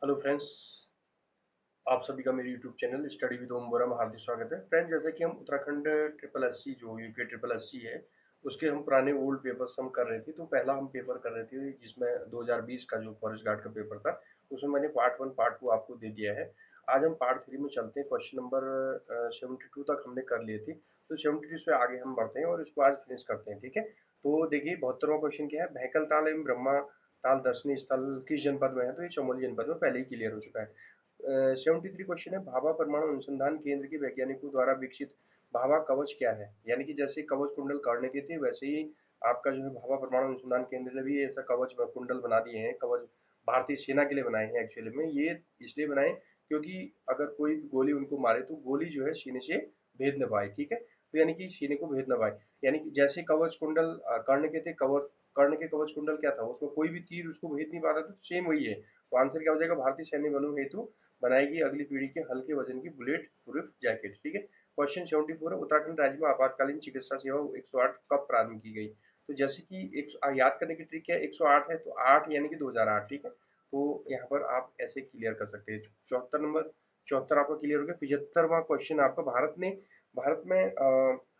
Hello friends, आप सभी का मेरे यूट्यूब चैनल स्टडी विद ओम बोरा में हार्दिक स्वागत है। फ्रेंड्स, जैसे कि हम उत्तराखंड ट्रिपल एस सी जो यूके ट्रिपल एस सी है उसके हम पुराने ओल्ड पेपर्स हम कर रहे थे। तो पहला हम पेपर कर रहे थे जिसमें 2020 का जो फॉरेस्ट गार्ड का पेपर था उसमें मैंने पार्ट 1 पार्ट 2 आपको दे दिया है। आज हम पार्ट 3 में चलते हैं। क्वेश्चन नंबर 72 तक हमने कर लिए थे, तो 72 से आगे हम बढ़ते हैं और इसको आज फिनिश करते हैं। ठीक है, तो देखिए 72वां क्वेश्चन क्या है। भैकल ताल एवं ब्रह्मा ताल दर्शनीय स्थल किस जनपद में है? तो ये चमोली जनपद में पहले ही क्लियर हो चुका है। 73 क्वेश्चन है। भाभा परमाणु अनुसंधान केंद्र के वैज्ञानिकों द्वारा विकसित भाभा कवच क्या है? यानी कि जैसे कवच कुंडल करने के थे वैसे ही आपका जो है भाभा परमाणु अनुसंधान केंद्र ने भी ऐसा कवच कुंडल बना दिए हैं। कवच भारतीय सेना के लिए बनाए हैं। एक्चुअली में ये इसलिए बनाए क्योंकि अगर कोई भी गोली उनको मारे तो गोली जो है सीने से भेद न पाए। ठीक है, तो यानी कि सीने को भेद न पाए। यानी कि जैसे कवच कुंडल कर्ण के थे, कवच कर्ण के कवच कुंडल क्या था, उसमें कोई भी तीर उसको भेद नहीं पाता था। सेम वही है। तो आंसर क्या हो जाएगा? भारतीय सैन्य बलों हेतु बनाएगी अगली पीढ़ी के हल्के वजन की बुलेट प्रूफ जैकेट। ठीक है, क्वेश्चन 74 है। उत्तराखंड राज्य में आपातकालीन चिकित्सा सेवा 108 कब प्रारंभ की गई? तो जैसे कि याद करने की ट्रिक क्या है, 108 है तो 8 यानी कि 2008। ठीक है, तो यहाँ पर आप ऐसे क्लियर कर सकते हैं। 74 आपका क्लियर हो गया। 75वां क्वेश्चन आपका। भारत में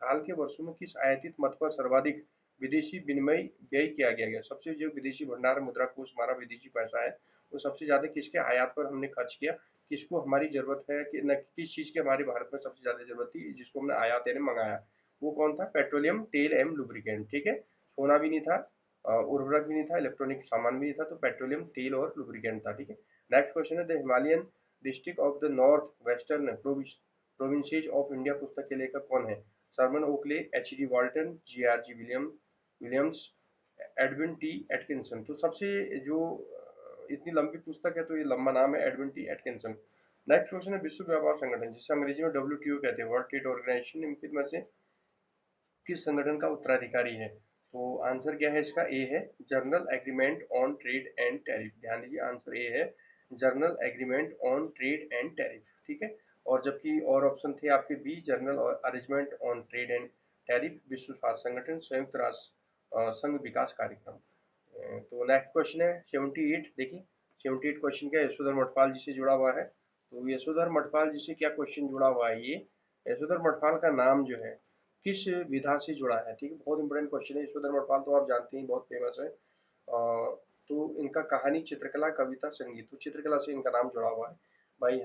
हाल के वर्षों में किस आयातित मत पर सर्वाधिक विदेशी विनिमय व्यय किया गया? सबसे जो विदेशी भंडार मुद्रा कोष हमारा विदेशी पैसा है वो सबसे ज्यादा किसके आयात पर हमने खर्च किया? किसको हमारी जरूरत है कि न, किस चीज की हमारे भारत में सबसे ज्यादा जरूरत थी जिसको हमने आयात यानी मंगाया? वो कौन था? पेट्रोलियम तेल एवं लुब्रिकेंट। ठीक है, सोना भी नहीं था, उर्वरक भी नहीं था, इलेक्ट्रॉनिक सामान भी नहीं था, तो पेट्रोलियम तेल और लुब्रिकेंट था। ठीक है, नेक्स्ट क्वेश्चन है। The Himalayan district of the north western provinces of India पुस्तक के लेखक कौन है? Sherman Oakley, H D Walton, G R G Williams, Edwin T Atkinson. तो सबसे जो इतनी लंबी पुस्तक है तो ये लंबा नाम है Edwin T Atkinson. Next question है। विश्व व्यापार संगठन जिसे अंग्रेजी में डब्ल्यूटीओ कहते हैं, वर्ल्ड ट्रेड ऑर्गेनाइजेशन, इनके में से किस संगठन का उत्तराधिकारी है? तो आंसर क्या है इसका? ए है, journal agreement on trade and tariff. ध्यान दीजिए, आंसर ए है, journal agreement on trade and tariff. ठीक है, और जबकि और ऑप्शन थे आपके बी, जर्नल और arrangement on trade and tariff, विश्व स्वास्थ्य संगठन, संयुक्त राष्ट्र संघ विकास कार्यक्रम। तो नेक्स्ट क्वेश्चन है 78। देखिए 78 क्वेश्चन क्या है? यशोधर मठपाल जी से जुड़ा हुआ है। तो यशोधर मठपाल जी से क्या क्वेश्चन जुड़ा हुआ है? ये यशोधर मठपाल का नाम जो है किस विधा से जुड़ा है? ठीक है, बहुत इंपॉर्टेंट क्वेश्चन है। यशोधर मठपाल तो आप जानते हैं, बहुत फेमस है। तो इनका कहानी, चित्रकला, कविता, संगीत, तो चित्रकला से इनका नाम जुड़ा हुआ है। भाई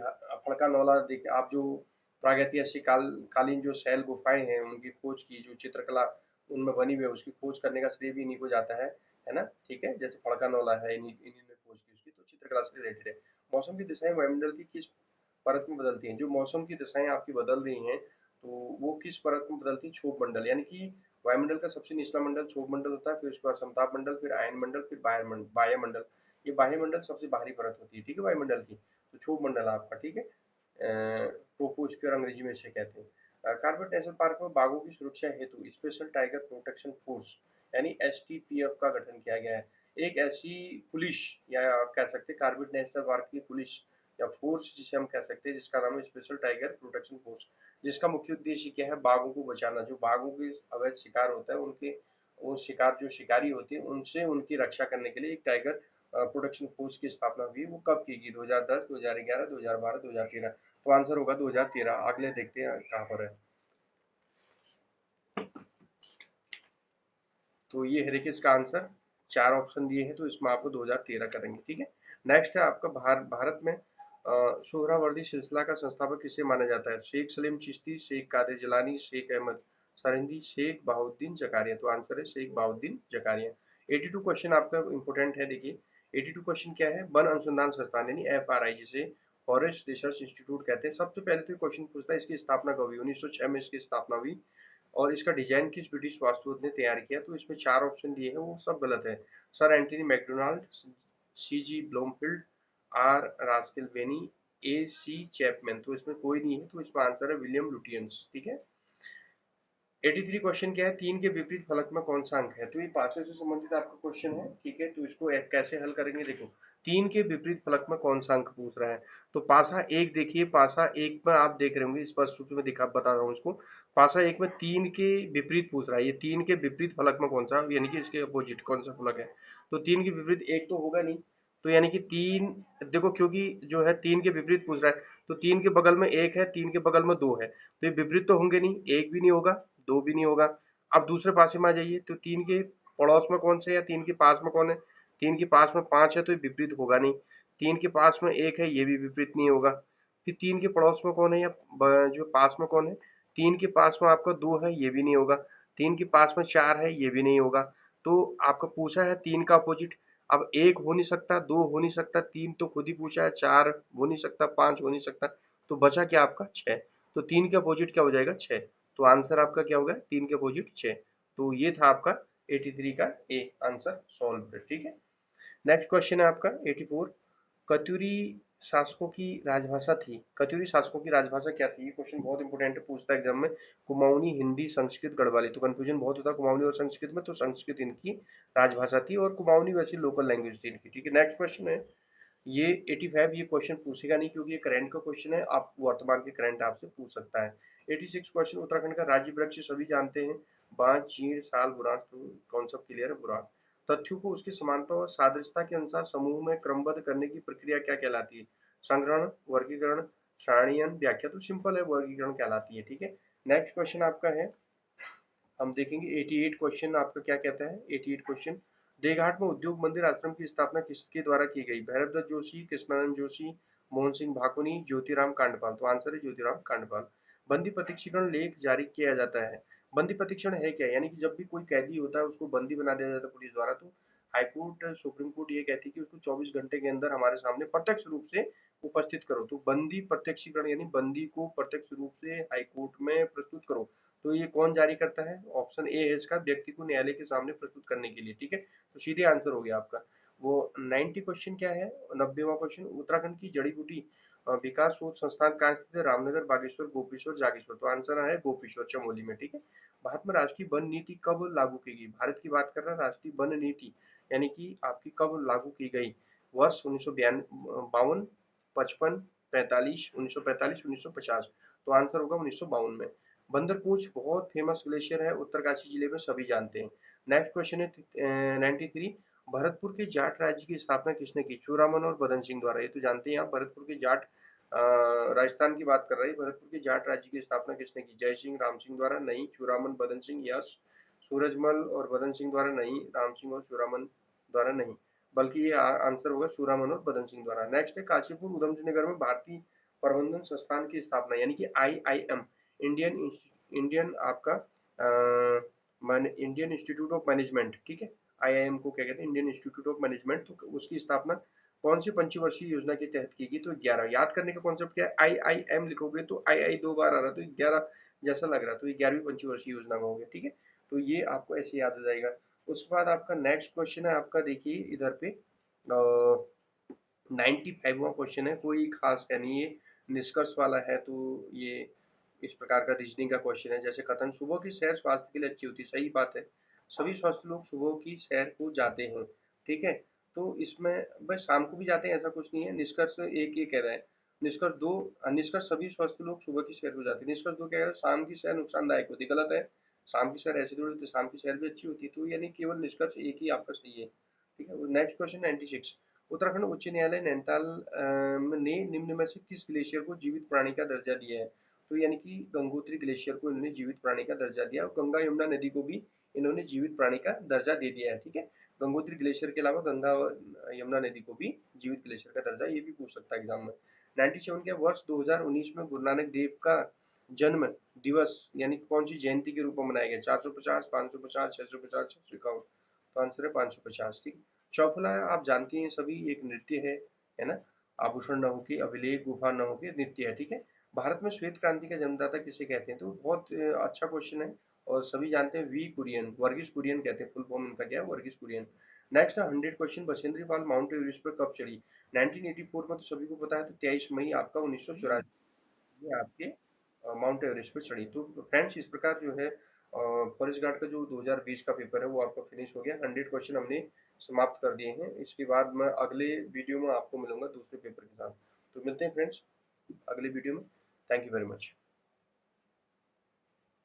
फड़का नौला देखिए आप, जो प्रागैतिहासिक कालीन जो शैल गुफाएं हैं उनकी खोज की, जो चित्रकला उनमें बनी हुई है उसकी खोज करने का श्रेय भी इन्हीं को जाता है ना? ठीक है, जैसे फड़का नौला है, इन्हीं इन्हीं ने खोज की उसकी, तो चित्रकला से रिलेटेड है। मौसम की दिशाएं वायुमंडल की किस परत में बदलती हैं? जो मौसम की दिशाएं आपकी बदल रही हैं तो वो किस परत में बदलती है? क्षोभ मंडल। यानी कि वायुमंडल का सबसे निचला मंडल क्षोभ मंडल होता है, फिर उसके बाद समताप मंडल, फिर आयन मंडल, फिर बाह्य मंडल। ये बाह्य मंडल सबसे बाहरी परत होती है। ठीक है, वायुमंडल की, तो क्षोभ मंडल आपका। ठीक है, ट्रोपोस्फियर अंग्रेजी में इसे कहते हैं। कार्बेट नेशनल पार्क में बाघों की सुरक्षा हेतु स्पेशल टाइगर प्रोटेक्शन फोर्स यानी एसटीपीएफ का गठन किया गया है। एक ऐसी पुलिस, या आप कह सकते हैं कार्बेट नेशनल पार्क की पुलिस या फोर्स जिसे हम कह सकते हैं, जिसका नाम है स्पेशल टाइगर प्रोटेक्शन फोर्स, जिसका मुख्य उद्देश्य क्या है? बाघों को बचाना। जो बाघों के अवैध शिकार होता है उनके, वो शिकार जो शिकारी होते हैं उनसे उनकी रक्षा करने के लिए एक टाइगर प्रोटेक्शन फोर्स की स्थापना हुई। वो कब की गई? 2010, 2011, 2012, 2013। तो आंसर होगा 2013। अगले देखते हैं कहाँ पर है। तो ये है, देखिए इसका आंसर, चार ऑप्शन दिए हैं तो इसमें आपको 2013 करेंगे। ठीक है, नेक्स्ट है आपका। भारत में सोहरावर्दी सिलसिला का संस्थापक किसे माना जाता है? शेख सलीम चिश्ती, शेख कादिर जिलानी, शेख अहमद सरहिंदी, शेख बहाउद्दीन जकारिया। तो आंसर है शेख बहाउद्दीन जकारिया। 82 क्वेश्चन आपका इंपोर्टेंट है। देखिए 82 क्वेश्चन क्या है। वन अनुसंधान संस्थान यानी एफआरआई, जिसे फॉरेस्ट रिसर्च इंस्टीट्यूट कहते हैं, सबसे पहले तो क्वेश्चन पूछता है इसकी स्थापना कब हुई? 1906 में इसकी स्थापना हुई। और इसका डिजाइन किस ब्रिटिश वास्तुविद ने तैयार किया? तो इसमें चार ऑप्शन दिए हैं, वो सब गलत है। Sir Antony MacDonald, C G Blomfield, R Raskell Benny, A C Chapman. तो इसमें कोई नहीं है, तो इसमें आंसर है विलियम लुटियंस। ठीक है, 83 क्वेश्चन क्या है। तीन के विपरीत फलक में कौन सा अंक है? तो ये पासे से संबंधित आपका क्वेश्चन है। ठीक है, तो इसको कैसे हल करेंगे? देखो, तीन के विपरीत फलक में कौन सा अंक पूछ रहा है। तो पासा एक देखिए, पासा एक में आप देख रहे होंगे, स्पष्ट रूप से मैं दिखा बता रहा हूँ इसको। पासा एक में तीन के विपरीत पूछ रहा है। ये तीन के विपरीत फलक में कौन सा, यानी कि इसके अपोजिट कौन सा फलक है? तो तीन के विपरीत एक तो होगा नहीं, तो यानी कि 3, देखो क्योंकि जो है 3 के विपरीत पूछ रहा है, तो 3 के बगल में 1 है, 3 के बगल में 2 है, तो ये विपरीत तो होंगे नहीं, 1 भी नहीं होगा, 2 भी नहीं होगा। अब दूसरे पासे में आ जाइए, तो 3 के पड़ोस में कौन से है या 3 के पास में कौन है? 3 के पास में 5 है, तो ये विपरीत होगा नहीं। 3 के पास में 1 है, ये भी विपरीत नहीं होगा। फिर 3 के पड़ोस में कौन है या जो पास में कौन है? 3 के पास में आपका 2 है, ये भी नहीं होगा। 3 के पास में 4 है, ये भी नहीं होगा। तो आपका पूछा है 3 का अपोजिट। अब 1 हो नहीं सकता, 2 हो नहीं सकता, 3 तो खुद ही पूछा है, 4 हो नहीं सकता, 5 हो नहीं सकता, तो बचा क्या आपका 6। तो 3 के अपोजिट क्या हो जाएगा? 6। तो आंसर आपका क्या होगा? 3 के अपोजिट 6। तो ये था आपका 83 का ए आंसर सॉल्व। ठीक है। नेक्स्ट क्वेश्चन है आपका 84। कत्यूरी शासकों की राजभाषा थी। कत्यूरी शासकों की राजभाषा क्या थी? ये क्वेश्चन बहुत इंपॉर्टेंट है, पूछता है एग्जाम में। कुमाऊनी, हिंदी, संस्कृत, गढ़वाली। तो कंफ्यूजन बहुत होता है कुमाऊनी और संस्कृत में, तो संस्कृत इनकी राजभाषा थी और कुमाऊनी वैसी लोकल लैंग्वेज थी इनकी। ठीक है। नेक्स्ट क्वेश्चन है ये 85। ये क्वेश्चन पूछेगा नहीं क्योंकि ये करंट का क्वेश्चन है, आप वर्तमान के करंट आपसे पूछ सकता है। 86 क्वेश्चन। उत्तराखंड का राज्य वृक्ष सभी जानते हैं, बांज, चीड़, साल, बुरांश। तो कॉन्सेप्ट क्लियर है, बुरांश। तथ्यों को उसकी समानता और सादृश्यता के अनुसार समूह में क्रमबद्ध करने की प्रक्रिया क्या कहलाती है? संग्रहण, वर्गीकरण, सारणीयन, व्याख्या। तो सिंपल है, वर्गीकरण कहलाती है। ठीक है। नेक्स्ट क्वेश्चन आपका है, हम देखेंगे 88 क्वेश्चन आपका क्या कहता है। 88 क्वेश्चन। देवघाट में उद्योग मंदिर आश्रम की स्थापना किसके द्वारा की गई? भैरवदत्त जोशी, कृष्णानंद जोशी, मोहन सिंह भाकुनी, ज्योतिराम कांडपाल। तो आंसर है ज्योतिराम कांडपाल। बंदी प्रतीक्षीकरण लेख जारी किया जाता है। बंदी प्रतीक्षण है क्या? यानी कि जब भी कोई कैदी होता है उसको बंदी बना दिया जाता है पुलिस द्वारा, तो हाईकोर्ट, सुप्रीम कोर्ट ये कहती है कि उसको 24 घंटे के अंदर हमारे सामने प्रत्यक्ष रूप से उपस्थित करो। तो बंदी प्रत्यक्षीकरण यानी बंदी को प्रत्यक्ष रूप से हाईकोर्ट में प्रस्तुत करो। तो ये कौन जारी करता है? ऑप्शन ए है इसका, व्यक्ति को न्यायालय के सामने प्रस्तुत करने के लिए। ठीक है। तो सीधे आंसर हो गया आपका। वो 90 क्वेश्चन क्या है? 90वां क्वेश्चन। उत्तराखंड की जड़ी बूटी विकास शोध संस्थान कहाँ स्थित है? रामनगर, बागेश्वर, गोपेश्वर, जागेश्वर। तो आंसर है गोपेश्वर, चमोली में। ठीक है। भारत में राष्ट्रीय वन नीति कब लागू की गई? भारत की बात कर रहा है, राष्ट्रीय वन नीति यानी कि आपकी कब लागू की गई? वर्ष 1952, 55, 45, 1945, 1950। तो आंसर होगा 1952 में। बंदरपूछ बहुत फेमस ग्लेशियर है, उत्तरकाशी जिले में सभी जानते हैं। नेक्स्ट क्वेश्चन है 93। भरतपुर के जाट राज्य की स्थापना किसने की? चूड़ामन और बदन सिंह द्वारा। ये तो जानते हैं आप, भरतपुर के जाट राजस्थान की बात कर रही है। भरतपुर के जाट राज्य की स्थापना किसने की? जय सिंह, राम सिंह द्वारा नहीं, चूड़ामन, बदन सिंह, यश, सूरजमल और बदन सिंह द्वारा नहीं, राम सिंह और चूड़ामन द्वारा नहीं, बल्कि ये आंसर होगा चूड़ामन और बदन सिंह द्वारा। नेक्स्ट है काशीपुर उधमसिंह नगर में भारतीय प्रबंधन संस्थान की स्थापना यानी कि IIM, इंडियन इंडियन आपका इंडियन इंस्टीट्यूट ऑफ मैनेजमेंट। ठीक है। IIM को क्या कहते हैं? Indian institute of management. तो उसकी स्थापना कौन सी पंचवर्षीय योजना के तहत की गई? तो 11। याद करने का कॉन्सेप्ट क्या है? IIM लिखोगे तो आई दो बार आ रहा, तो 11 जैसा लग रहा, तो ये 11वीं पंचवर्षीय योजना में हो गया। ठीक है। तो ये आपको ऐसे याद हो जाएगा। उसके बाद आपका नेक्स्ट क्वेश्चन है आपका, देखिए इधर पे 95वां क्वेश्चन है, कोई खास है नहीं, ये निष्कर्ष वाला है। तो ये इस प्रकार का रीजनिंग का क्वेश्चन है। जैसे कथन, सुबह की सैर स्वास्थ्य के लिए अच्छी होती है। सही बात है, सभी स्वस्थ लोग सुबह की सैर को जाते हैं। ठीक है। तो इसमें बस शाम को भी जाते हैं ऐसा कुछ नहीं है। निष्कर्ष एक ये कह रहा है। निष्कर्ष दो, निष्कर्ष सभी स्वस्थ लोग सुबह की सैर को जाते हैं। निष्कर्ष दो क्या कह रहा है? शाम की सैर नुकसानदायक होती है। गलत है, शाम की सैर ऐसी थोड़ी होती है, शाम की सैर भी अच्छी होती है। तो यानी केवल निष्कर्ष एक ही आपका सही है। ठीक है। Next question 96। उत्तराखंड उच्च न्यायालय नैनीताल ने निम्न में से किस ग्लेशियर को जीवित प्राणी का दर्जा दिया है? तो यानी कि गंगोत्री ग्लेशियर को इन्होंने जीवित प्राणी का दर्जा दिया, और गंगा यमुना नदी को भी इन्होंने जीवित प्राणी का दर्जा दे दिया है। ठीक है। गंगोत्री ग्लेशियर के अलावा गंगा और यमुना नदी को भी जीवित ग्लेशियर का दर्जा, ये भी पूछ सकता है एग्जाम में। 97 के वर्ष 2019 में गुरु नानक देव का जन्म दिवस यानी कौन सी जयंती के रूप में मनाया गया? 450, 550, 650, 651। तो आंसर है 550। ठीक। चौफला आप जानती हैं सभी, एक नृत्य है ना? आभूषण न हो के, अभिलेख गुफा न हो के नृत्य है। ठीक है। भारत में श्वेत क्रांति का जन्मदाता किसे कहते हैं? तो बहुत अच्छा क्वेश्चन है और सभी जानते हैं, वी कुरियन, वर्गीस कुरियन कहते हैं। फुल फॉर्म इनका क्या है? वर्गीस कुरियन। नेक्स्ट है 100 question. Bachendri Pal mount Everest पर कब चढ़ी? 1984 में, तो सभी को पता है। तो 23 मई आपका 1984 में आपके माउंट एवरेस्ट पे चढ़ी। तो फ्रेंड्स इस प्रकार जो है फॉरेस्ट गार्ड का जो 2020 का पेपर है वो आपका फिनिश हो गया। 100 क्वेश्चन हमने समाप्त कर दिए हैं। इसके बाद मैं अगले वीडियो में आपको मिलूंगा दूसरे पेपर के साथ। तो मिलते हैं फ्रेंड्स अगले वीडियो में। Thank you very much.